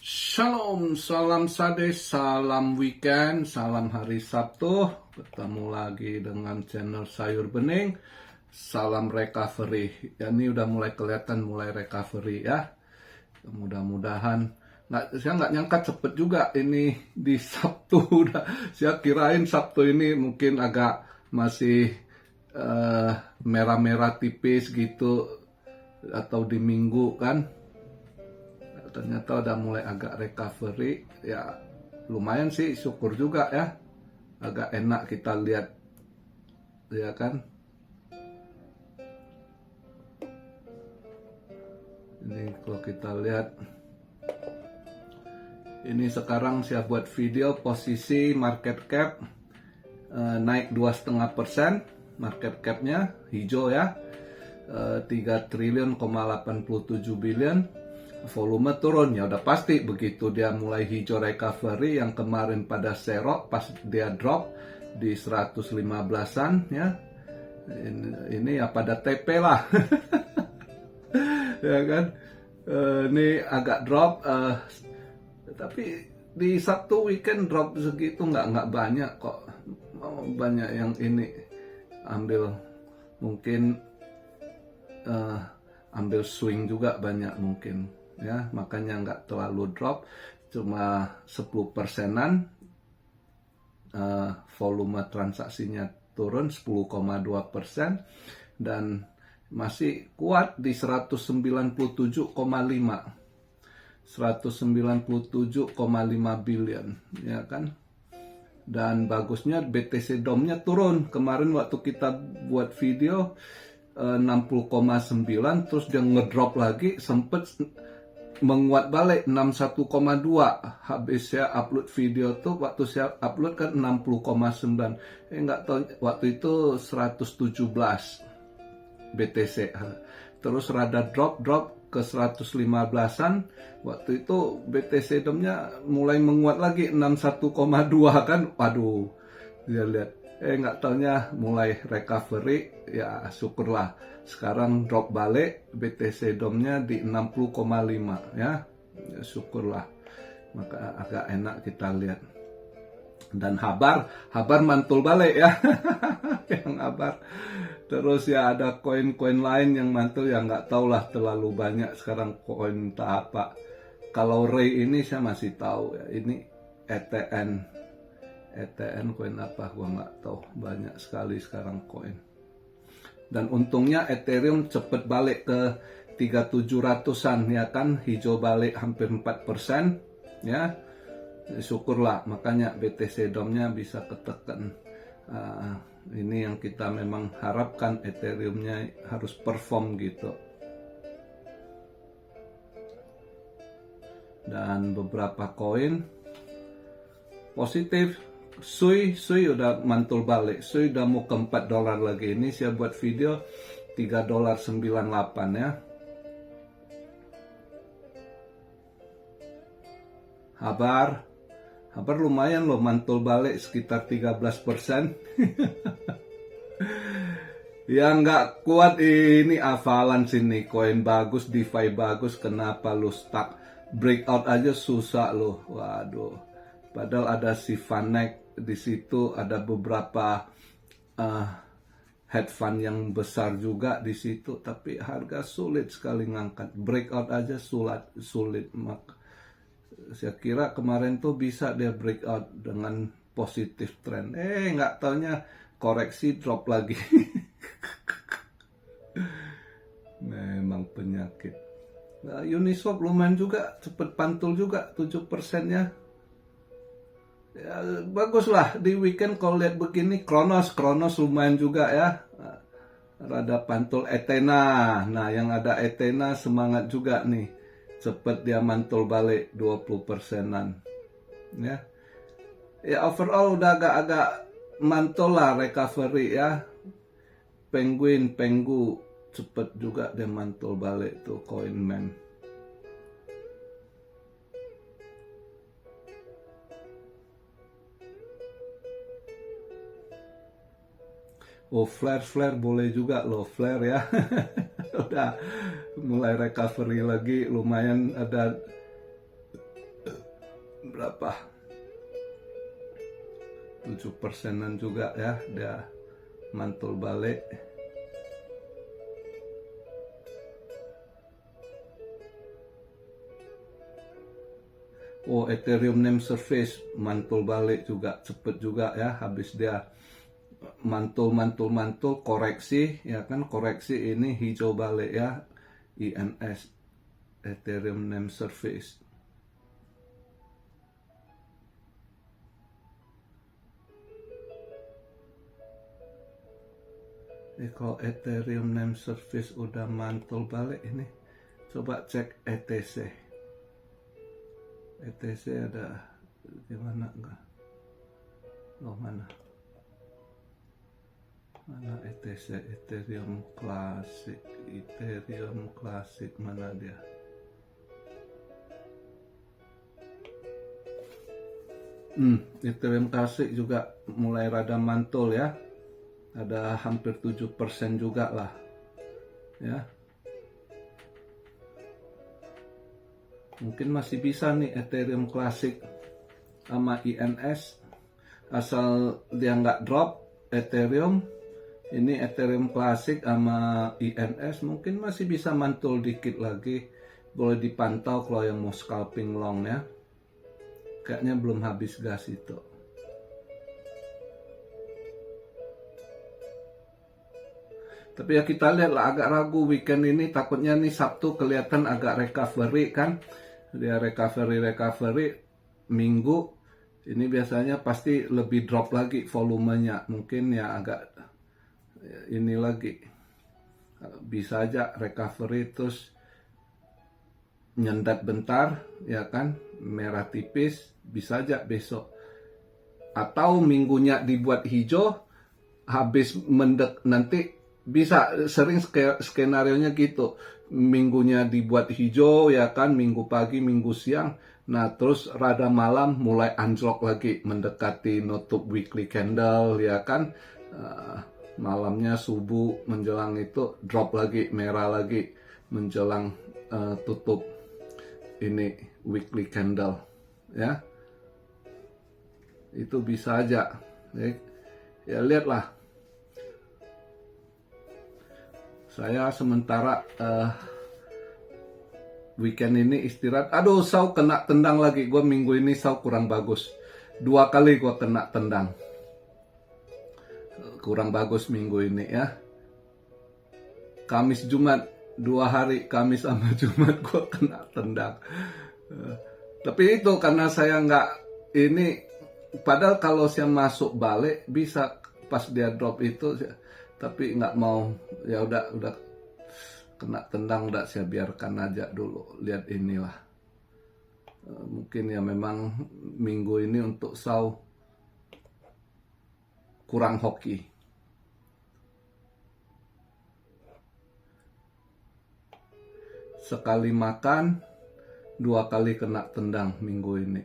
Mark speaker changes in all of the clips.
Speaker 1: Shalom, salam sade, salam weekend, salam hari Sabtu. Ketemu lagi dengan channel Sayur Bening. Salam recovery. Ya, ini udah mulai kelihatan mulai recovery ya. Mudah-mudahan. Saya nggak nyangka cepet juga ini di Sabtu udah. Saya kirain Sabtu ini mungkin agak masih merah-merah tipis gitu atau di Minggu kan. Ternyata udah mulai agak recovery, ya lumayan sih, syukur juga ya, agak enak kita lihat, ya kan. Ini kalau kita lihat, ini sekarang saya buat video posisi market cap naik 2,5%, market capnya hijau ya, 3 triliun, 87 billion. Volume turun, ya udah pasti begitu dia mulai hijau recovery yang kemarin pada serok pas dia drop di 115-an ya. Ini ya pada TP lah. Ya kan. Ini agak drop tapi di Sabtu weekend drop segitu nggak banyak kok. Banyak yang ini ambil mungkin ambil swing juga banyak mungkin. Ya, makanya nggak terlalu drop, cuma 10%-an, volume transaksinya turun 10,2% dan masih kuat di 197,5 billion, ya kan. Dan bagusnya BTC DOM-nya turun. Kemarin waktu kita buat video 60,9, terus dia ngedrop lagi, sempet menguat balik 61,2. Habis saya upload video tuh, waktu saya upload kan 60,9. Nggak tahu waktu itu 117 BTC. Terus rada drop ke 115-an. Waktu itu BTC DOM-nya mulai menguat lagi 61,2 kan. Waduh, dia lihat. Nggak taunya mulai recovery, ya syukurlah. Sekarang drop balik, BTC DOM-nya di 60,5 ya. Ya syukurlah. Maka agak enak kita lihat. Dan Habar mantul balik ya. Yang Habar. Terus ya ada koin-koin lain yang mantul, ya nggak tahulah, terlalu banyak sekarang koin entah apa. Kalau Ray ini saya masih tahu ya, ini ETN koin apa gua nggak tahu, banyak sekali sekarang koin. Dan untungnya Ethereum cepet balik ke 3700-an ya kan, hijau balik hampir 4% ya. Syukurlah, makanya BTC DOM-nya bisa ketekan. Ini yang kita memang harapkan, Ethereum-nya harus perform gitu. Dan beberapa koin positif. Sui udah mantul balik. Sui udah mau ke $4 lagi. Ini saya buat video $3.98 ya. Habar lumayan loh, mantul balik sekitar 13%. Ya nggak kuat ini hafalan sini, koin bagus, DeFi bagus, kenapa lu stuck? Breakout aja susah loh. Waduh. Padahal ada si Vanek di situ, ada beberapa hedge fund yang besar juga di situ, tapi harga sulit sekali ngangkat. Breakout aja sulit. Saya kira kemarin tuh bisa dia breakout dengan positif trend. Nggak taunya koreksi, drop lagi. Memang penyakit. Nah, Uniswap lumayan juga, cepet pantul juga 7% ya. Ya, bagus lah di weekend kalau lihat begini. Kronos lumayan juga ya, rada pantul. Ethena, nah yang ada Ethena semangat juga nih, cepet dia mantul balik 20%-an ya. Ya overall udah agak mantul lah, recovery ya. Penggu cepet juga dia mantul balik tuh, Coinman. Oh, flare boleh juga loh, flare ya. Udah mulai recovery lagi, lumayan ada berapa 7%-an juga ya, dia mantul balik. Oh, Ethereum name service mantul balik juga cepet juga ya, habis dia mantul koreksi ya kan, koreksi ini hijau balik ya, INS Ethereum name service. Kalau Ethereum name service udah mantul balik ini, coba cek ETC. ETC ada gimana enggak? Oh, mana ETC, Ethereum Classic mana dia? Ethereum Classic juga mulai rada mantul ya, ada hampir 7% juga lah ya. Mungkin masih bisa nih Ethereum Classic sama INS, asal dia nggak drop Ethereum. Ini Ethereum Classic sama INS mungkin masih bisa mantul dikit lagi, boleh dipantau kalau yang mau scalping long ya. Kayaknya belum habis gas itu. Tapi ya kita lihat lah, agak ragu weekend ini, takutnya nih Sabtu kelihatan agak recovery kan. Dia recovery Minggu ini biasanya pasti lebih drop lagi volumenya, mungkin ya agak ini lagi, bisa aja recovery terus nyendat bentar ya kan, merah tipis, bisa aja besok atau minggunya dibuat hijau, habis mendek nanti bisa, sering skenarionya gitu, minggunya dibuat hijau ya kan, minggu pagi, minggu siang, nah terus rada malam mulai anjlok lagi mendekati nutup weekly candle ya kan, malamnya subuh menjelang itu drop lagi, merah lagi menjelang tutup ini weekly candle ya, itu bisa aja ya, lihatlah. Saya sementara weekend ini istirahat. Aduh, Sau kena tendang lagi. Gue minggu ini Sau kurang bagus. 2 kali gue kena tendang. Kurang bagus minggu ini ya. Kamis Jumat 2 hari, Kamis sama Jumat gue kena tendang. Tapi itu karena saya nggak ini. Padahal kalau saya masuk balik bisa pas dia drop itu. Tapi nggak mau, ya udah kena tendang, udah saya biarkan aja dulu, lihat inilah. Mungkin ya memang minggu ini untuk Sau kurang hoki. Sekali makan 2 kali kena tendang minggu ini.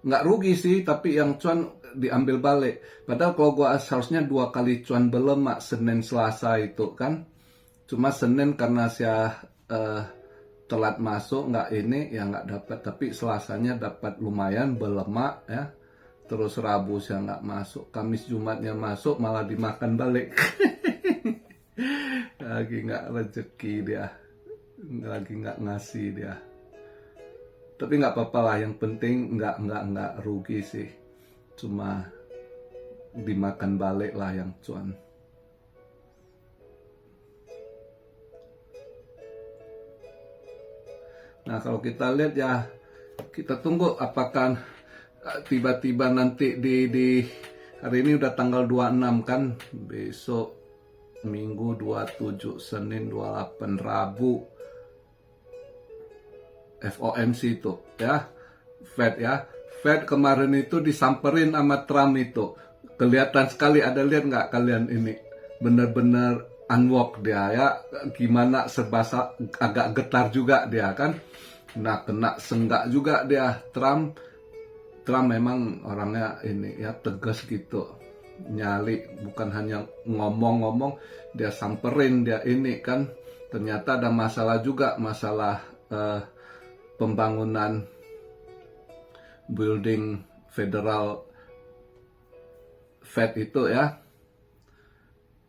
Speaker 1: Nggak rugi sih, tapi yang cuan diambil balik. Padahal kalau gue seharusnya 2 kali cuan belemak Senin Selasa itu kan. Cuma Senin karena saya telat masuk, nggak ini ya nggak dapat. Tapi Selasanya dapat lumayan belemak ya. Terus Rabu saya nggak masuk. Kamis Jumatnya masuk malah dimakan balik. Lagi nggak rezeki dia. Lagi nggak ngasih dia. Tapi nggak apa-apa lah, yang penting nggak rugi sih. Cuma dimakan balik lah yang cuan. Nah kalau kita lihat ya, kita tunggu apakah tiba-tiba nanti di hari ini udah tanggal 26 kan, besok Minggu 27, Senin 28, Rabu FOMC itu ya, Fed ya. Fed kemarin itu disamperin sama Trump itu. Kelihatan sekali, ada lihat nggak kalian ini? Bener-bener unwalk dia ya. Gimana serba agak getar juga dia kan. Nah kena senggak juga dia Trump. Trump memang orangnya ini ya, tegas gitu. Nyali, bukan hanya ngomong-ngomong, dia samperin dia ini kan. Ternyata ada masalah juga, masalah pembangunan building Federal Fed itu ya.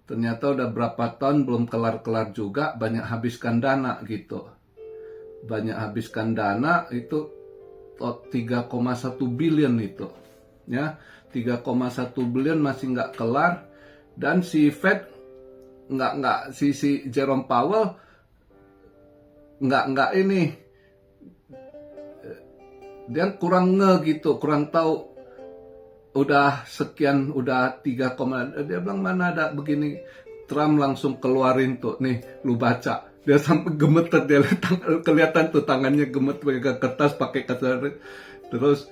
Speaker 1: Ternyata udah berapa tahun belum kelar-kelar juga, banyak habiskan dana gitu. Banyak habiskan dana itu 3,1 billion itu. Ya, 3,1 billion masih nggak kelar, dan si Fed si Jerome Powell nggak ini, dia kurang gitu, kurang tahu. Udah sekian, udah 3, dia bilang mana ada begini. Trump langsung keluarin tuh, nih lu baca. Dia sampai gemeter, dia kelihatan tuh tangannya gemeter pegang kertas pakai kertas. Terus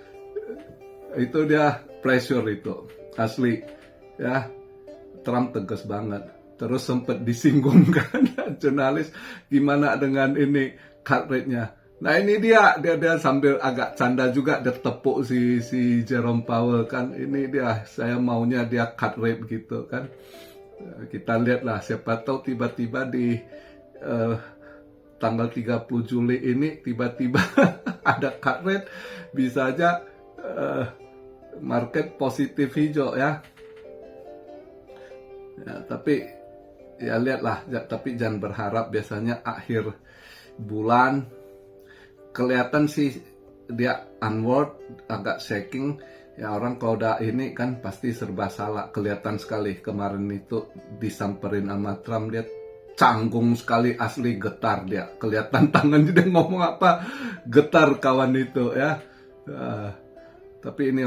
Speaker 1: itu dia pressure itu asli ya. Trump tegas banget. Terus sempat disinggung kan jurnalis, gimana dengan ini cut rate-nya. Nah ini dia sambil agak canda juga, dia tepuk si Jerome Powell kan, ini dia, saya maunya dia cut rate gitu kan. Kita lihat lah, siapa tahu tiba-tiba di tanggal 30 Juli ini tiba-tiba ada cut rate, bisa aja market positif hijau ya. Ya, tapi ya lihatlah, tapi jangan berharap. Biasanya akhir bulan kelihatan sih dia onward, agak shaking ya. Orang kalau udah ini kan pasti serba salah. Kelihatan sekali kemarin itu disamperin sama Trump, dia canggung sekali, asli getar dia. Kelihatan tangannya, dia ngomong apa getar kawan itu ya. Tapi ini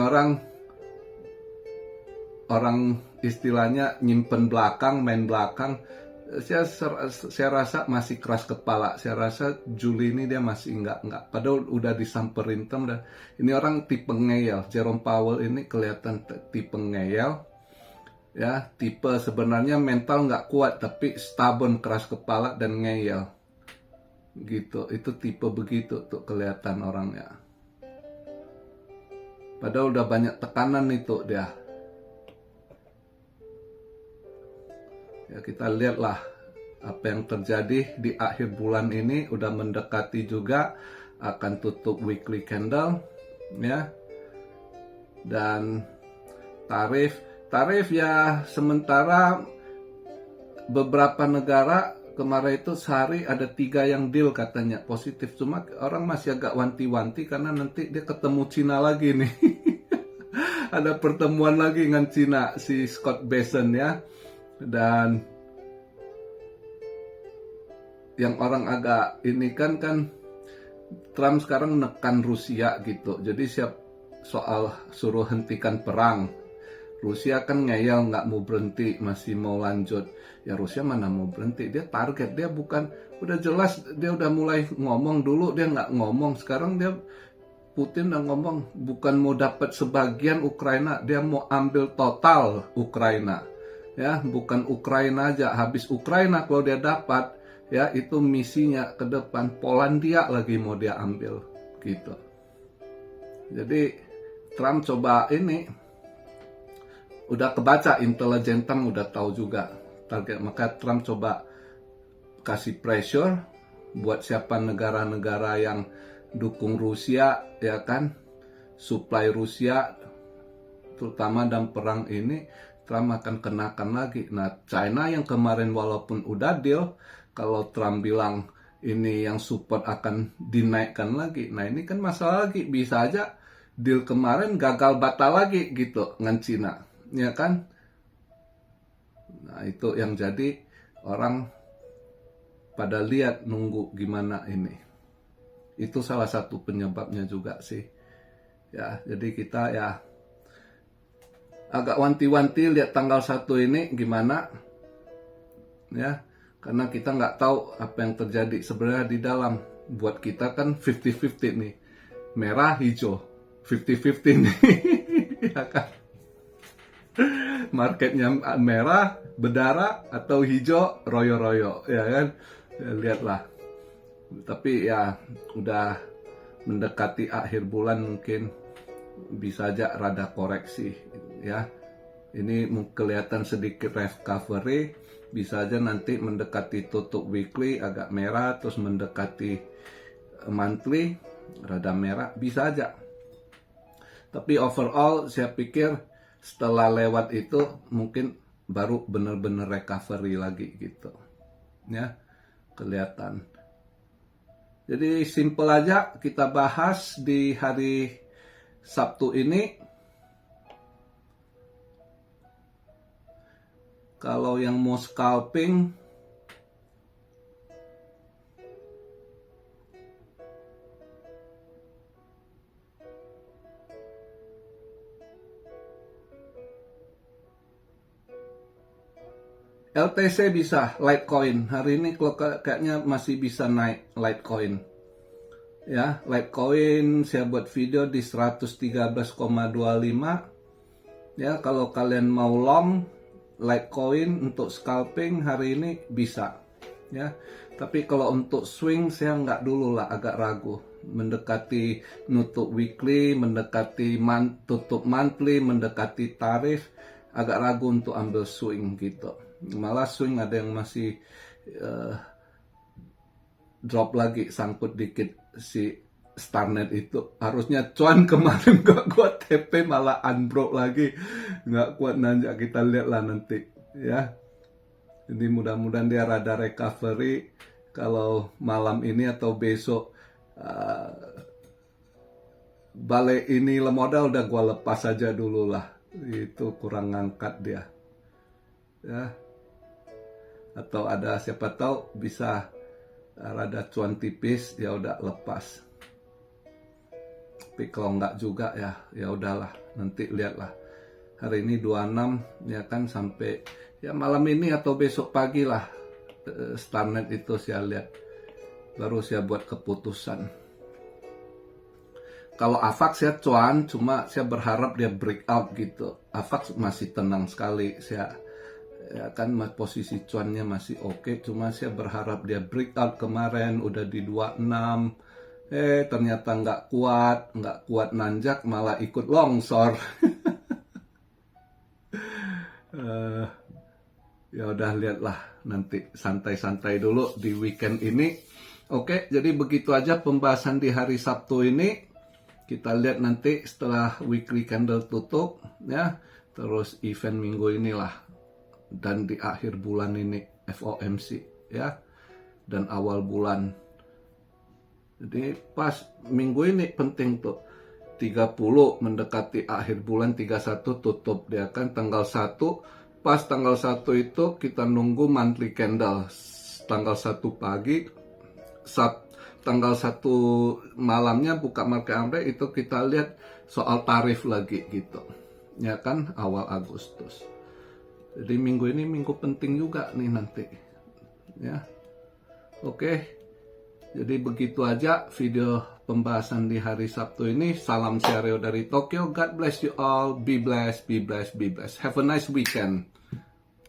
Speaker 1: orang istilahnya nyimpen belakang, main belakang. Saya rasa masih keras kepala. Saya rasa Juli ini dia masih enggak. Padahal udah disamperin Trump. Ini orang tipe ngeyel. Jerome Powell ini kelihatan tipe ngeyel. Ya, tipe sebenarnya mental nggak kuat, tapi stubborn, keras kepala dan ngeyel. Gitu. Itu tipe begitu tuh kelihatan orangnya. Padahal udah banyak tekanan itu dia. Ya, kita lihatlah apa yang terjadi di akhir bulan ini. Udah mendekati juga akan tutup weekly candle ya. Dan tarif ya, sementara beberapa negara kemarin itu sehari ada 3 yang deal katanya positif. Cuma orang masih agak wanti-wanti karena nanti dia ketemu Cina lagi nih. Ada pertemuan lagi dengan Cina, si Scott Bessent ya. Dan yang orang agak ini kan Trump sekarang nekan Rusia gitu. Jadi siap soal suruh hentikan perang. Rusia kan ngeyel nggak mau berhenti, masih mau lanjut. Ya Rusia mana mau berhenti, dia target, dia bukan, udah jelas dia udah mulai ngomong. Dulu dia nggak ngomong, sekarang dia Putin udah ngomong bukan mau dapat sebagian Ukraina, dia mau ambil total Ukraina. Ya, bukan Ukraina aja, habis Ukraina kalau dia dapat, ya itu misinya ke depan. Polandia lagi mau dia ambil gitu. Jadi Trump coba ini, udah kebaca, intelijen Trump udah tahu juga target, maka Trump coba kasih pressure buat siapa negara-negara yang dukung Rusia ya kan, supply Rusia terutama dalam perang ini. Trump akan kenakan lagi. Nah, China yang kemarin walaupun udah deal, kalau Trump bilang ini yang support akan dinaikkan lagi. Nah, ini kan masalah lagi. Bisa aja deal kemarin gagal batal lagi gitu dengan Cina. Ya kan? Nah, itu yang jadi orang pada lihat, nunggu gimana ini. Itu salah satu penyebabnya juga sih. Ya, jadi kita ya agak wanti-wanti lihat tanggal 1 ini gimana ya, karena kita nggak tahu apa yang terjadi sebenarnya di dalam. Buat kita kan 50-50 nih, merah hijau 50-50 nih. Ya kan, marketnya merah berdarah atau hijau royo-royo ya kan, ya, lihatlah. Tapi ya udah mendekati akhir bulan, mungkin bisa aja rada koreksi ya. Ini kelihatan sedikit recovery, bisa aja nanti mendekati tutup weekly agak merah, terus mendekati monthly rada merah, bisa aja. Tapi overall saya pikir setelah lewat itu mungkin baru benar-benar recovery lagi gitu. Ya, kelihatan. Jadi simple aja kita bahas di hari Sabtu ini. Kalau yang mau scalping, LTC bisa, Litecoin. Hari ini kayaknya masih bisa naik Litecoin. Ya, Litecoin saya buat video di 113,25. Ya, kalau kalian mau long Litecoin untuk scalping hari ini bisa. Ya, tapi kalau untuk swing saya nggak dulu lah, agak ragu. Mendekati nutup weekly, mendekati tutup monthly, mendekati tarif, agak ragu untuk ambil swing gitu. Malah swing ada yang masih drop lagi, sangkut dikit si Starnet itu. Harusnya cuan kemarin gak kuat TP malah unbroke lagi, nggak kuat nanjak. Kita lihat lah nanti ya. Jadi mudah-mudahan dia rada recovery. Kalau malam ini atau besok balik ini modal udah gua lepas aja dulu lah. Itu kurang ngangkat dia ya. Atau ada siapa tahu bisa rada cuan tipis, ya udah lepas. Tapi kalau nggak juga ya udahlah, nanti lihatlah. Hari ini 26 ya kan, sampai ya malam ini atau besok pagi lah Starnet itu saya lihat, baru saya buat keputusan. Kalau AVAX saya cuan, cuma saya berharap dia breakout gitu. AVAX masih tenang sekali, saya ya kan posisi cuannya masih oke, cuma saya berharap dia breakout. Kemarin udah di 26, ternyata nggak kuat nanjak, malah ikut longsor. Ya udah, lihatlah nanti, santai-santai dulu di weekend ini. Oke, jadi begitu aja pembahasan di hari Sabtu ini. Kita lihat nanti setelah weekly candle tutup ya, terus event minggu inilah, dan di akhir bulan ini FOMC ya, dan awal bulan. Jadi pas minggu ini penting tuh, 30 mendekati akhir bulan, 31 tutup dia kan tanggal 1. Pas tanggal 1 itu kita nunggu monthly candle. Tanggal 1 pagi, tanggal 1 malamnya buka market amre, itu kita lihat soal tarif lagi gitu. Ya kan, awal Agustus. Jadi minggu ini minggu penting juga nih nanti. Ya. Oke. Jadi begitu aja video pembahasan di hari Sabtu ini. Salam Syaryo dari Tokyo. God bless you all. Be blessed, be blessed, be blessed. Have a nice weekend.